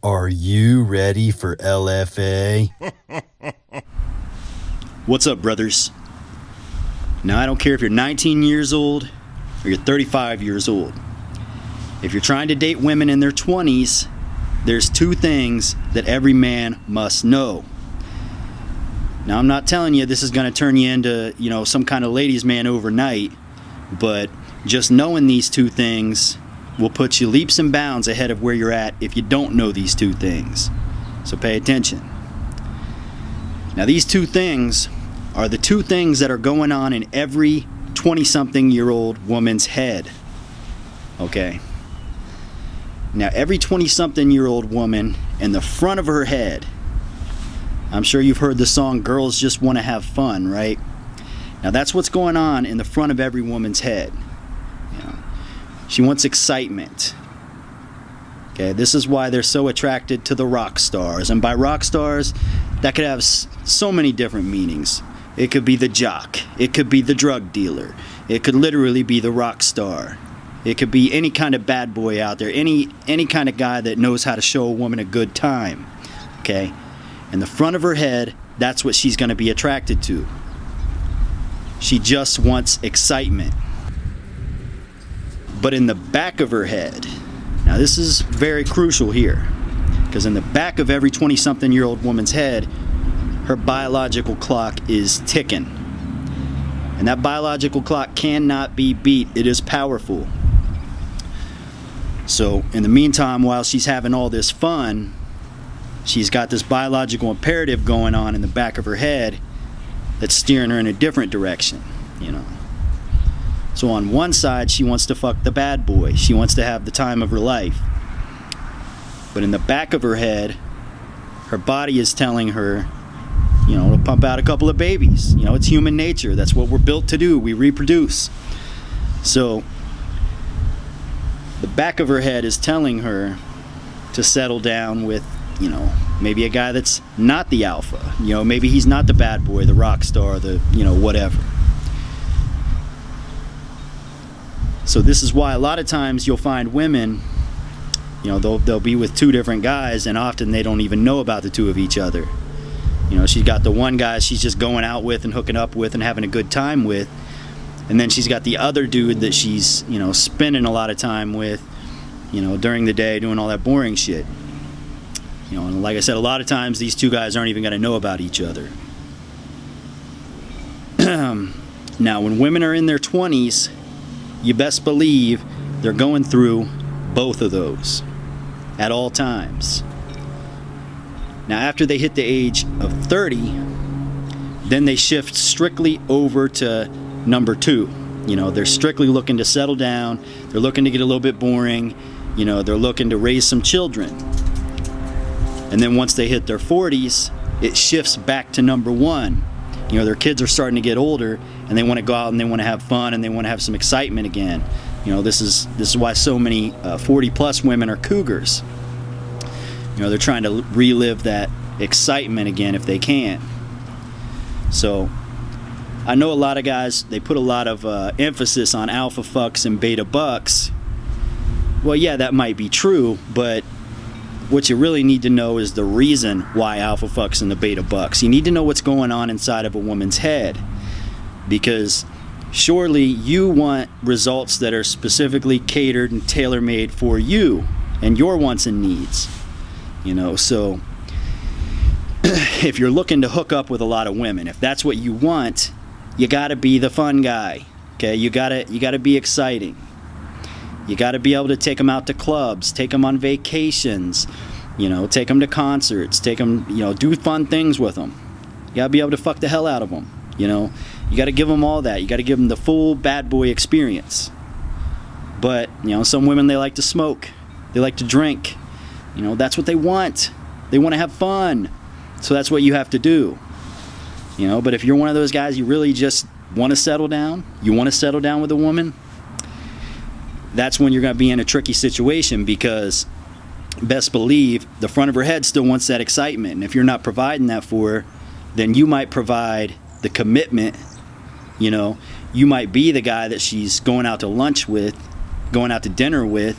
Are you ready for LFA? What's up, brothers? Now, I don't care if you're 19 years old or you're 35 years old. If you're trying to date women in their 20s, there's two things that every man must know. Now, I'm not telling you this is going to turn you into, some kind of ladies' man overnight, but just knowing these two things will put you leaps and bounds ahead of where you're at if you don't know these two things. So pay attention. Now, these two things are the two things that are going on in every 20-something-year-old woman's head. Okay? Now, every 20-something-year-old woman, in the front of her head, I'm sure you've heard the song Girls Just Want to Have Fun, right? Now, that's what's going on in the front of every woman's head. She wants excitement. Okay, this is why they're so attracted to the rock stars. And by rock stars, that could have so many different meanings. It could be the jock. It could be the drug dealer. It could literally be the rock star. It could be any kind of bad boy out there. Any kind of guy that knows how to show a woman a good time. Okay? In the front of her head, that's what she's going to be attracted to. She just wants excitement. But in the back of her head, now this is very crucial here, because in the back of every 20-something-year-old woman's head, her biological clock is ticking. And that biological clock cannot be beat. It is powerful. So in the meantime, while she's having all this fun, she's got this biological imperative going on in the back of her head that's steering her in a different direction, So on one side, she wants to fuck the bad boy. She wants to have the time of her life. But in the back of her head, her body is telling her, to pump out a couple of babies. It's human nature. That's what we're built to do. We reproduce. So the back of her head is telling her to settle down with, maybe a guy that's not the alpha. Maybe he's not the bad boy, the rock star, the, whatever. So this is why a lot of times you'll find women, they'll be with two different guys, and often they don't even know about the two of each other. She's got the one guy she's just going out with and hooking up with and having a good time with, and then she's got the other dude that she's, spending a lot of time with, during the day doing all that boring shit. And like I said, a lot of times these two guys aren't even going to know about each other. Now, when women are in their 20s, you best believe they're going through both of those at all times. Now, after they hit the age of 30, then they shift strictly over to number two. They're strictly looking to settle down. They're looking to get a little bit boring. They're looking to raise some children. And then once they hit their 40s, it shifts back to number one. Their kids are starting to get older, and they want to go out and they want to have fun and they want to have some excitement again. This is why so many 40-plus women are cougars. They're trying to relive that excitement again if they can. So I know a lot of guys, they put a lot of emphasis on alpha fucks and beta bucks. Well, yeah, that might be true, but what you really need to know is the reason why alpha fucks and the beta bucks. You need to know what's going on inside of a woman's head, because surely you want results that are specifically catered and tailor-made for you and your wants and needs. So if you're looking to hook up with a lot of women, if that's what you want, you got to be the fun guy. Okay, you got to be exciting. You got to be able to take them out to clubs, take them on vacations, take them to concerts, take them, do fun things with them. You got to be able to fuck the hell out of them, You got to give them all that. You got to give them the full bad boy experience. But, some women, they like to smoke. They like to drink. That's what they want. They want to have fun. So that's what you have to do. But if you're one of those guys, you really just want to settle down, you want to settle down with a woman, that's when you're going to be in a tricky situation, because best believe the front of her head still wants that excitement. And if you're not providing that for her, then you might provide the commitment. You might be the guy that she's going out to lunch with, going out to dinner with,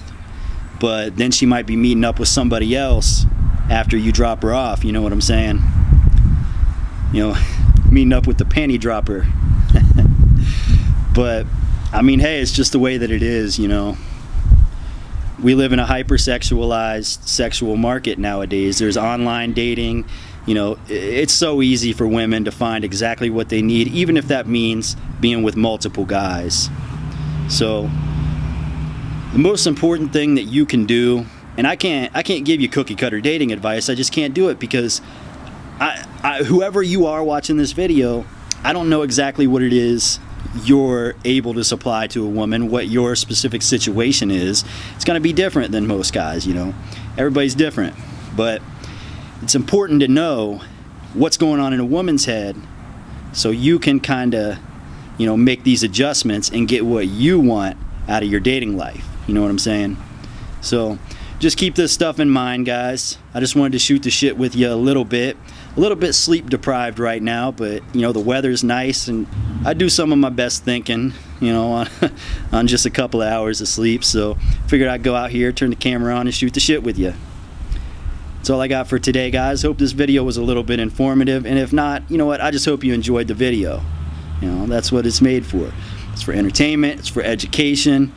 but then she might be meeting up with somebody else after you drop her off, you know what I'm saying? You know, meeting up with the panty dropper. But I mean, hey, it's just the way that it is, you know. We live in a hypersexualized sexual market nowadays. There's online dating. You know, it's so easy for women to find exactly what they need, even if that means being with multiple guys. So the most important thing that you can do, and I can't give you cookie cutter dating advice. I just can't do it because whoever you are watching this video, I don't know exactly what it is you're able to supply to a woman, what your specific situation is. It's going to be different than most guys, you know. Everybody's different. But it's important to know what's going on in a woman's head so you can kind of, you know, make these adjustments and get what you want out of your dating life. You know what I'm saying? So just keep this stuff in mind, guys. I just wanted to shoot the shit with you a little bit sleep deprived right now, but you know, the weather's nice and I do some of my best thinking, you know, on just a couple of hours of sleep. So figured I'd go out here, turn the camera on and shoot the shit with you. That's all I got for today, guys. Hope this video was a little bit informative, and if not, you know what, I just hope you enjoyed the video. You know, that's what it's made for. It's for entertainment, it's for education.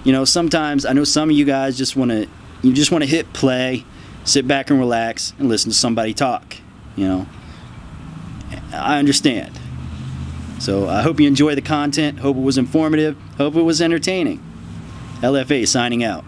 You know, sometimes I know some of you guys just want to hit play, sit back and relax and listen to somebody talk. You know, I understand. So I hope you enjoy the content. Hope it was informative. Hope it was entertaining. LFA signing out.